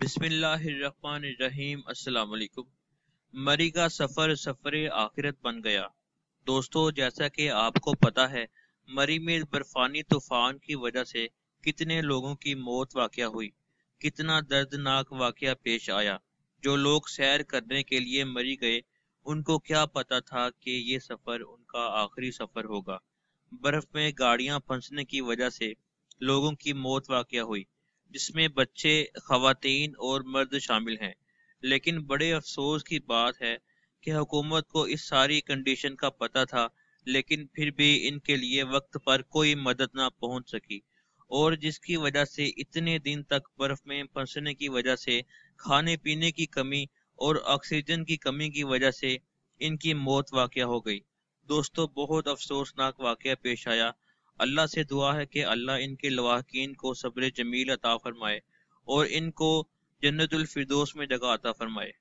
بسم اللہ الرحمن الرحیم۔ السلام علیکم۔ مری کا سفر سفر آخرت بن گیا۔ دوستو، جیسا کہ آپ کو پتا ہے، مری میں برفانی طوفان کی وجہ سے کتنے لوگوں کی موت واقع ہوئی، کتنا دردناک واقعہ پیش آیا۔ جو لوگ سیر کرنے کے لیے مری گئے، ان کو کیا پتا تھا کہ یہ سفر ان کا آخری سفر ہوگا۔ برف میں گاڑیاں پھنسنے کی وجہ سے لوگوں کی موت واقع ہوئی، جس میں بچے، خواتین اور مرد شامل ہیں۔ لیکن بڑے افسوس کی بات ہے کہ حکومت کو اس ساری کنڈیشن کا پتہ تھا، لیکن پھر بھی ان کے لیے وقت پر کوئی مدد نہ پہنچ سکی، اور جس کی وجہ سے اتنے دن تک برف میں پھنسنے کی وجہ سے کھانے پینے کی کمی اور آکسیجن کی کمی کی وجہ سے ان کی موت واقع ہو گئی۔ دوستو، بہت افسوسناک واقعہ پیش آیا۔ اللہ سے دعا ہے کہ اللہ ان کے لواحقین کو صبر جمیل عطا فرمائے اور ان کو جنت الفردوس میں جگہ عطا فرمائے۔